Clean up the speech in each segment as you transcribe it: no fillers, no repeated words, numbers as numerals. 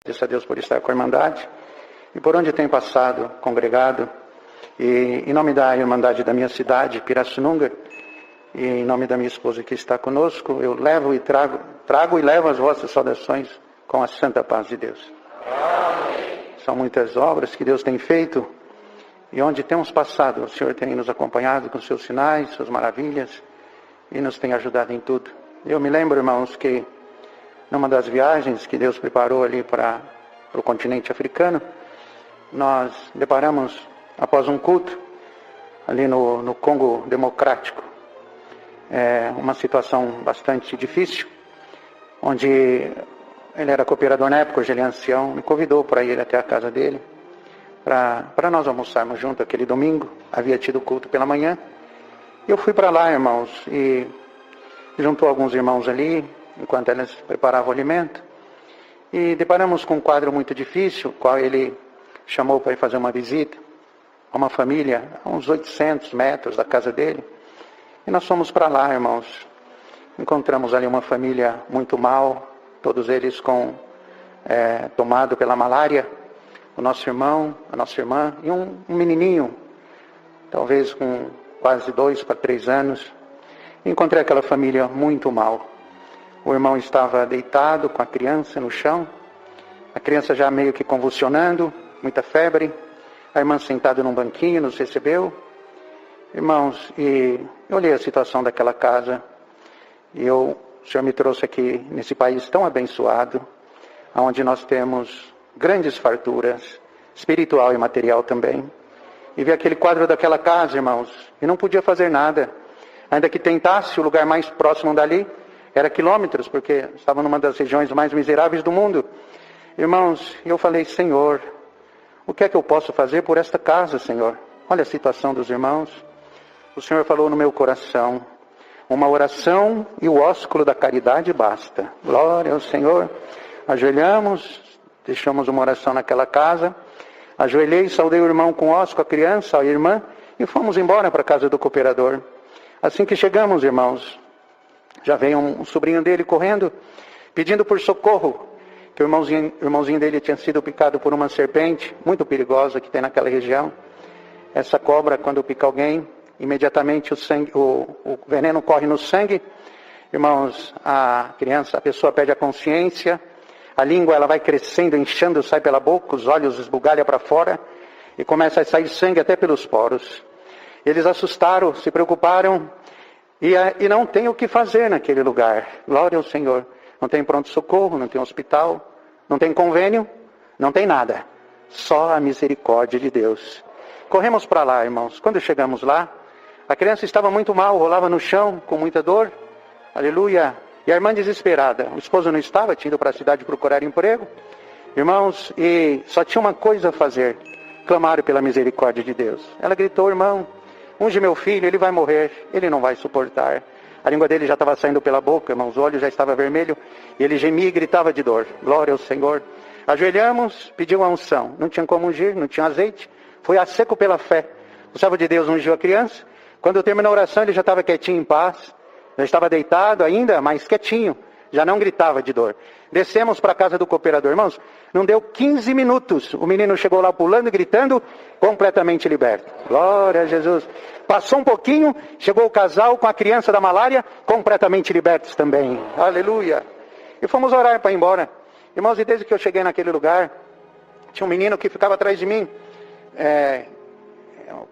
Agradeço a Deus por estar com a Irmandade e por onde tenho passado, congregado. E em nome da Irmandade da minha cidade, Pirassununga, e em nome da minha esposa que está conosco, eu levo e trago e levo as vossas saudações com a santa paz de Deus. Amém. São muitas obras que Deus tem feito e onde temos passado, o Senhor tem nos acompanhado com seus sinais, suas maravilhas e nos tem ajudado em tudo. Eu me lembro, irmãos, que numa das viagens que Deus preparou ali para o continente africano, nós deparamos, após um culto, ali no Congo Democrático, uma situação bastante difícil, onde ele era cooperador na época, hoje ele é ancião, me convidou para ir até a casa dele, para nós almoçarmos junto aquele domingo. Havia tido culto pela manhã. Eu fui para lá, irmãos, e juntou alguns irmãos ali, enquanto eles preparavam o alimento, e deparamos com um quadro muito difícil, qual ele chamou para ir fazer uma visita a uma família, a uns 800 metros da casa dele. E nós fomos para lá, irmãos. Encontramos ali uma família muito mal, todos eles tomado pela malária. O nosso irmão, a nossa irmã e um menininho, talvez com quase 2 para 3 anos. Encontrei aquela família muito mal. O irmão estava deitado com a criança no chão, a criança já meio que convulsionando, muita febre. A irmã sentada num banquinho nos recebeu. Irmãos, e eu olhei a situação daquela casa, e o Senhor me trouxe aqui nesse país tão abençoado, onde nós temos grandes farturas, espiritual e material também. E vi aquele quadro daquela casa, irmãos, e não podia fazer nada. Ainda que tentasse, o lugar mais próximo dali era quilômetros, porque estava numa das regiões mais miseráveis do mundo. Irmãos, eu falei, Senhor, o que é que eu posso fazer por esta casa, Senhor? Olha a situação dos irmãos. O Senhor falou no meu coração, uma oração e o ósculo da caridade basta. Glória ao Senhor. Ajoelhamos, deixamos uma oração naquela casa. Ajoelhei, saudei o irmão com ósculo, a criança, a irmã, e fomos embora para a casa do cooperador. Assim que chegamos, irmãos, já veio um sobrinho dele correndo, pedindo por socorro, que o irmãozinho dele tinha sido picado por uma serpente muito perigosa que tem naquela região. Essa cobra, quando pica alguém, imediatamente o veneno corre no sangue. Irmãos, a pessoa perde a consciência, a língua ela vai crescendo, inchando, sai pela boca, os olhos esbugalham para fora e começa a sair sangue até pelos poros. Eles assustaram, se preocuparam e não tem o que fazer naquele lugar. Glória ao Senhor. Não tem pronto-socorro, não tem hospital, não tem convênio, não tem nada. Só a misericórdia de Deus. Corremos para lá, irmãos. Quando chegamos lá, a criança estava muito mal, rolava no chão, com muita dor. Aleluia. E a irmã desesperada. O esposo não estava, tinha ido para a cidade procurar emprego. Irmãos, e só tinha uma coisa a fazer. Clamar pela misericórdia de Deus. Ela gritou, irmão, unge meu filho, ele vai morrer, ele não vai suportar. A língua dele já estava saindo pela boca, irmãos, os olhos já estavam vermelhos, e ele gemia e gritava de dor. Glória ao Senhor. Ajoelhamos, pediu a unção. Não tinha como ungir, não tinha azeite. Foi a seco pela fé. O servo de Deus ungiu a criança. Quando terminou a oração, ele já estava quietinho, em paz. Já estava deitado ainda, mas quietinho. Já não gritava de dor. Descemos para a casa do cooperador. Irmãos, não deu 15 minutos. O menino chegou lá pulando e gritando, completamente liberto. Glória a Jesus. Passou um pouquinho, chegou o casal com a criança da malária, completamente libertos também. Aleluia. E fomos orar para ir embora. Irmãos, e desde que eu cheguei naquele lugar, tinha um menino que ficava atrás de mim.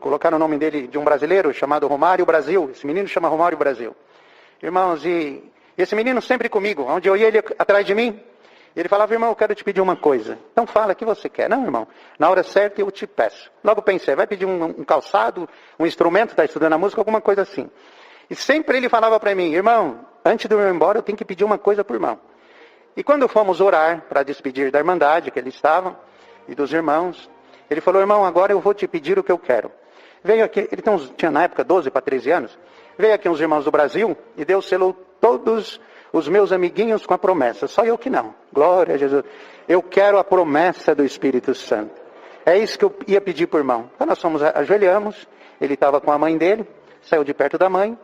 Colocaram o nome dele de um brasileiro chamado Romário Brasil. Esse menino chama Romário Brasil. Irmãos, e esse menino sempre comigo, onde eu ia ele atrás de mim, ele falava, irmão, eu quero te pedir uma coisa. Então fala, o que você quer? Não, irmão, na hora certa eu te peço. Logo pensei, vai pedir um calçado, um instrumento, está estudando a música, alguma coisa assim. E sempre ele falava para mim, irmão, antes de eu ir embora eu tenho que pedir uma coisa por irmão. E quando fomos orar para despedir da irmandade que eles estavam, e dos irmãos, ele falou, irmão, agora eu vou te pedir o que eu quero. Veio aqui, ele tinha na época 12 para 13 anos, veio aqui uns irmãos do Brasil, e Deus selou todos os meus amiguinhos com a promessa, só eu que não. Glória a Jesus. Eu quero a promessa do Espírito Santo. É isso que eu ia pedir para o irmão. Então nós ajoelhamos, ele estava com a mãe dele, saiu de perto da mãe,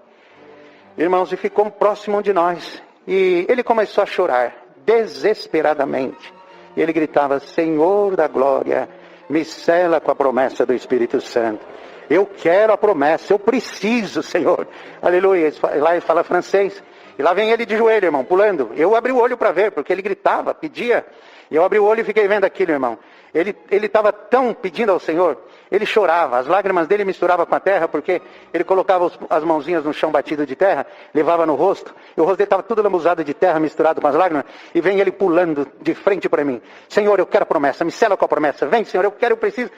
irmãos, e ficou próximo de nós. E ele começou a chorar, desesperadamente. E ele gritava: Senhor da glória, me sela com a promessa do Espírito Santo. Eu quero a promessa, eu preciso, Senhor. Aleluia. Lá ele fala francês. E lá vem ele de joelho, irmão, pulando. Eu abri o olho para ver, porque ele gritava, pedia. E eu abri o olho e fiquei vendo aquilo, irmão. Ele estava tão pedindo ao Senhor, ele chorava, as lágrimas dele misturavam com a terra, porque ele colocava as mãozinhas no chão batido de terra, levava no rosto, e o rosto dele estava tudo lambuzado de terra, misturado com as lágrimas, e vem ele pulando de frente para mim. Senhor, eu quero a promessa, me sela com a promessa. Vem, Senhor, eu quero, eu preciso.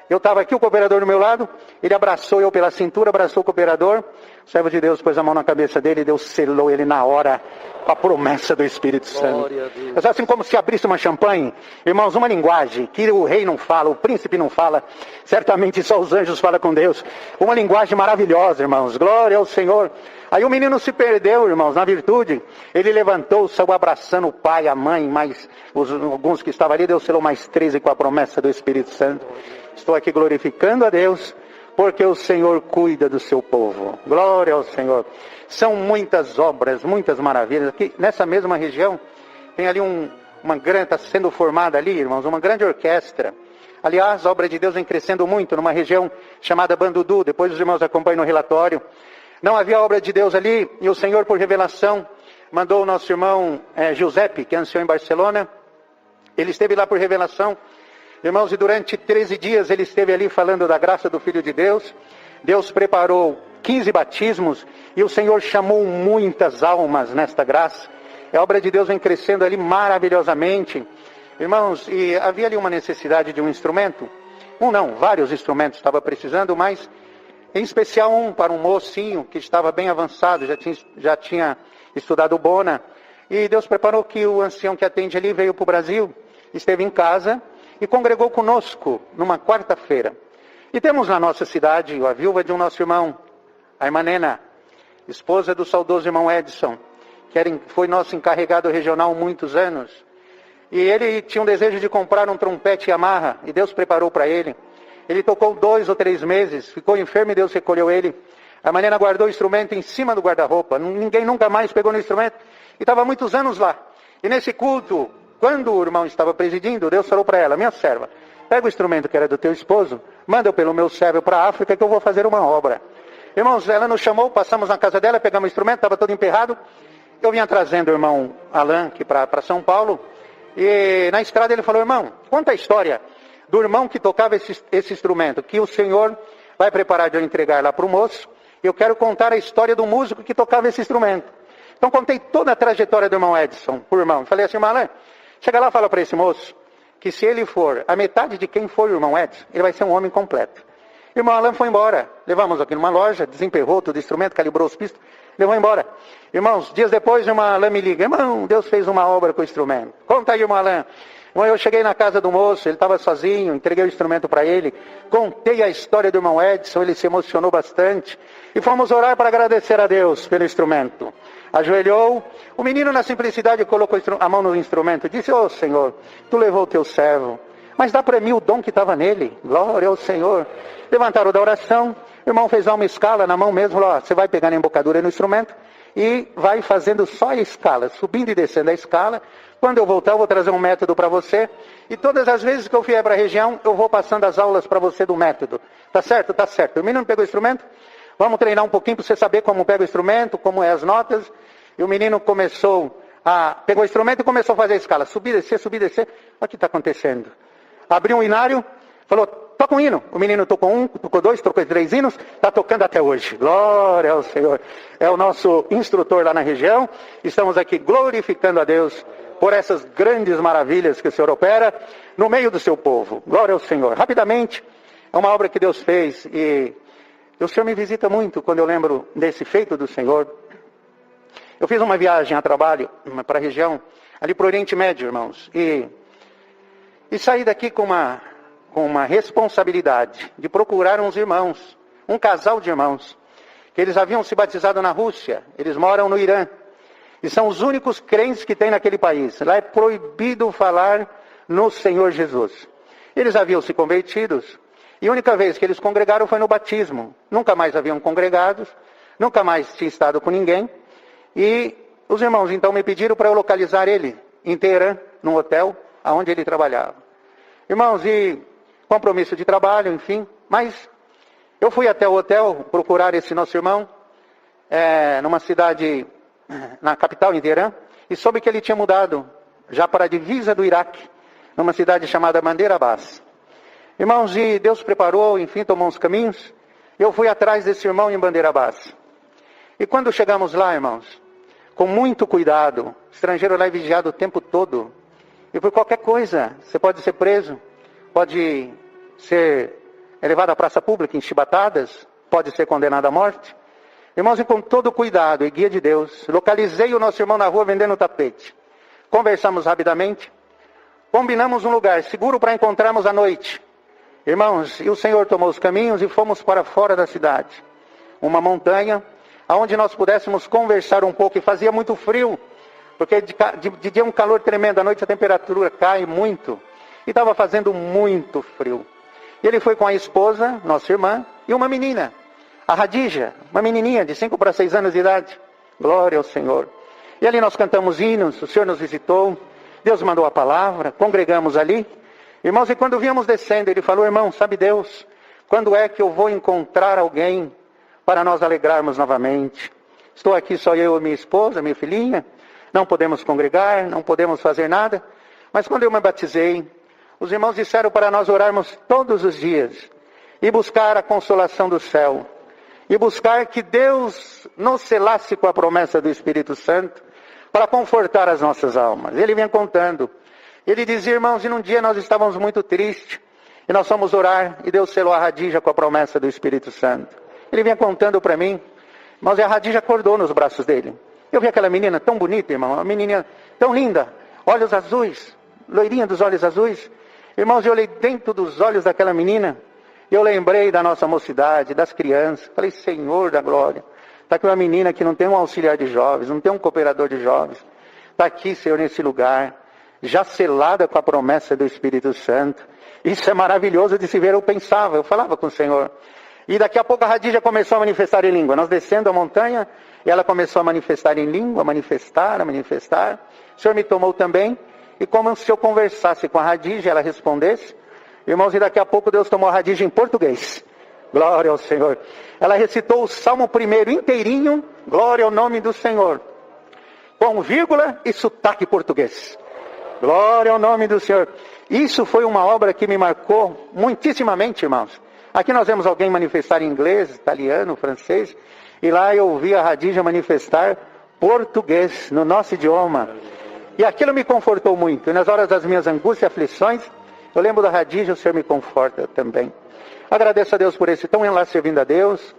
Eu estava aqui, o cooperador do meu lado, ele abraçou eu pela cintura, abraçou o cooperador, o servo de Deus pôs a mão na cabeça dele e Deus selou ele na hora com a promessa do Espírito Santo. É assim como se abrisse uma champanhe, irmãos, uma linguagem que o rei não fala, o príncipe não fala, certamente só os anjos falam com Deus, uma linguagem maravilhosa, irmãos, glória ao Senhor. Aí o menino se perdeu, irmãos, na virtude, ele levantou, saiu abraçando o pai, a mãe, mais alguns que estavam ali, Deus selou mais 13 com a promessa do Espírito Santo. Estou aqui glorificando a Deus, porque o Senhor cuida do seu povo. Glória ao Senhor. São muitas obras, muitas maravilhas. Aqui nessa mesma região, tem ali uma grande, está sendo formada ali, irmãos, uma grande orquestra. Aliás, a obra de Deus vem crescendo muito numa região chamada Bandudu. Depois os irmãos acompanham no relatório. Não havia obra de Deus ali, e o Senhor, por revelação, mandou o nosso irmão Giuseppe, que é ancião em Barcelona. Ele esteve lá por revelação. Irmãos, e durante 13 dias ele esteve ali falando da graça do Filho de Deus. Deus preparou 15 batismos e o Senhor chamou muitas almas nesta graça. A obra de Deus vem crescendo ali maravilhosamente. Irmãos, e havia ali uma necessidade de um instrumento. Vários instrumentos estava precisando, mas em especial um para um mocinho que estava bem avançado, já tinha estudado Bona. E Deus preparou que o ancião que atende ali veio para o Brasil, esteve em casa e congregou conosco numa quarta-feira. E temos na nossa cidade a viúva de um nosso irmão, a irmã Nena, esposa do saudoso irmão Edson, que foi nosso encarregado regional muitos anos. E ele tinha um desejo de comprar um trompete Yamaha, e Deus preparou para ele. Ele tocou 2 ou 3 meses, ficou enfermo e Deus recolheu ele. A irmã Nena guardou o instrumento em cima do guarda-roupa, ninguém nunca mais pegou no instrumento, e estava muitos anos lá. E nesse culto, quando o irmão estava presidindo, Deus falou para ela: minha serva, pega o instrumento que era do teu esposo, manda pelo meu servo para a África que eu vou fazer uma obra. Irmãos, ela nos chamou, passamos na casa dela, pegamos o instrumento, estava todo emperrado. Eu vinha trazendo o irmão Alain aqui para São Paulo, e na estrada ele falou: irmão, conta a história do irmão que tocava esse instrumento, que o Senhor vai preparar de eu entregar lá para o moço. Eu quero contar a história do músico que tocava esse instrumento. Então contei toda a trajetória do irmão Edson, por irmão. Falei assim: irmão Alain, chega lá e fala para esse moço que se ele for a metade de quem foi o irmão Edson, ele vai ser um homem completo. O irmão Alain foi embora. Levamos aqui numa loja, desemperrou todo o instrumento, calibrou os pistos, levou embora. Irmãos, dias depois o irmão Alain me liga: irmão, Deus fez uma obra com o instrumento. Conta aí, irmão Alain. Irmão, eu cheguei na casa do moço, ele estava sozinho, entreguei o instrumento para ele, contei a história do irmão Edson, ele se emocionou bastante. E fomos orar para agradecer a Deus pelo instrumento. Ajoelhou, o menino na simplicidade colocou a mão no instrumento e disse: ô Senhor, tu levou o teu servo, mas dá para mim o dom que estava nele. Glória ao Senhor. Levantaram da oração, o irmão fez lá uma escala na mão mesmo, falou: você vai pegar na embocadura no instrumento e vai fazendo só a escala, subindo e descendo a escala. Quando eu voltar, eu vou trazer um método para você. E todas as vezes que eu vier para a região, eu vou passando as aulas para você do método. Tá certo? Tá certo. O menino pegou o instrumento. Vamos treinar um pouquinho para você saber como pega o instrumento, como é as notas. E o menino pegou o instrumento e começou a fazer a escala. Subir, descer, subir, descer. Olha o que está acontecendo. Abriu um hinário, falou: toca um hino. O menino tocou 1, tocou 2, tocou 3 hinos, está tocando até hoje. Glória ao Senhor. É o nosso instrutor lá na região. Estamos aqui glorificando a Deus por essas grandes maravilhas que o Senhor opera no meio do seu povo. Glória ao Senhor. Rapidamente, é uma obra que Deus fez e o Senhor me visita muito quando eu lembro desse feito do Senhor. Eu fiz uma viagem a trabalho para a região, ali para o Oriente Médio, irmãos, e saí daqui com uma responsabilidade de procurar uns irmãos, um casal de irmãos, que eles haviam se batizado na Rússia, eles moram no Irã, e são os únicos crentes que tem naquele país. Lá é proibido falar no Senhor Jesus. Eles haviam se convertidos, e a única vez que eles congregaram foi no batismo. Nunca mais haviam congregados, nunca mais tinham estado com ninguém. E os irmãos então me pediram para eu localizar ele em Teherã, num hotel, aonde ele trabalhava. Irmãos, e compromisso de trabalho, enfim, mas eu fui até o hotel procurar esse nosso irmão, numa cidade, na capital, em Teherã, e soube que ele tinha mudado já para a divisa do Iraque, numa cidade chamada Bandar Abbas. Irmãos, e Deus preparou, enfim, tomou uns caminhos. Eu fui atrás desse irmão em Bandar Abbas. E quando chegamos lá, irmãos, com muito cuidado, o estrangeiro lá é vigiado o tempo todo. E por qualquer coisa, você pode ser preso, pode ser levado à praça pública em chibatadas, pode ser condenado à morte. Irmãos, e com todo cuidado e guia de Deus, localizei o nosso irmão na rua vendendo tapete. Conversamos rapidamente, combinamos um lugar seguro para encontrarmos à noite. Irmãos, e o Senhor tomou os caminhos e fomos para fora da cidade. Uma montanha, onde nós pudéssemos conversar um pouco, e fazia muito frio, porque de dia é um calor tremendo, à noite a temperatura cai muito, e estava fazendo muito frio. E ele foi com a esposa, nossa irmã, e uma menina, a Radija, uma menininha de 5 para 6 anos de idade. Glória ao Senhor. E ali nós cantamos hinos, o Senhor nos visitou, Deus mandou a palavra, congregamos ali. Irmãos, e quando víamos descendo, ele falou: irmão, sabe Deus, quando é que eu vou encontrar alguém para nós alegrarmos novamente? Estou aqui só eu e minha esposa, minha filhinha, não podemos congregar, não podemos fazer nada. Mas quando eu me batizei, os irmãos disseram para nós orarmos todos os dias e buscar a consolação do céu, e buscar que Deus nos selasse com a promessa do Espírito Santo para confortar as nossas almas. Ele vinha contando, ele dizia: irmãos, e num dia nós estávamos muito tristes, e nós fomos orar, e Deus selou a Radija com a promessa do Espírito Santo. Ele vinha contando para mim, mas a Radija acordou nos braços dele. Eu vi aquela menina tão bonita, irmão, uma menina tão linda, olhos azuis, loirinha dos olhos azuis. Irmãos, eu olhei dentro dos olhos daquela menina, e eu lembrei da nossa mocidade, das crianças. Falei: Senhor da glória, está aqui uma menina que não tem um auxiliar de jovens, não tem um cooperador de jovens. Está aqui, Senhor, nesse lugar, já selada com a promessa do Espírito Santo. Isso é maravilhoso de se ver. Eu pensava, eu falava com o Senhor. E daqui a pouco a Radija começou a manifestar em língua. Nós descendo a montanha, e ela começou a manifestar em língua, a manifestar. O Senhor me tomou também, e como se eu conversasse com a Radija, ela respondesse. Irmãos, e daqui a pouco Deus tomou a Radija em português. Glória ao Senhor. Ela recitou o Salmo 1 inteirinho, glória ao nome do Senhor, com vírgula e sotaque português. Glória ao nome do Senhor. Isso foi uma obra que me marcou muitíssimamente, irmãos. Aqui nós vemos alguém manifestar em inglês, italiano, francês, e lá eu ouvi a Radija manifestar português, no nosso idioma. E aquilo me confortou muito. E nas horas das minhas angústias e aflições, eu lembro da Radija, o Senhor me conforta também. Agradeço a Deus por esse tão lá servindo a Deus,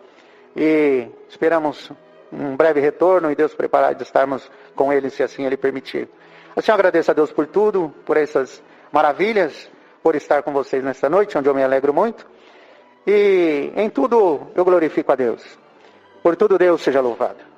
e esperamos um breve retorno, e Deus preparar de estarmos com Ele, se assim Ele permitir. Assim, eu agradeço a Deus por tudo, por essas maravilhas, por estar com vocês nesta noite, onde eu me alegro muito. E em tudo eu glorifico a Deus. Por tudo Deus seja louvado.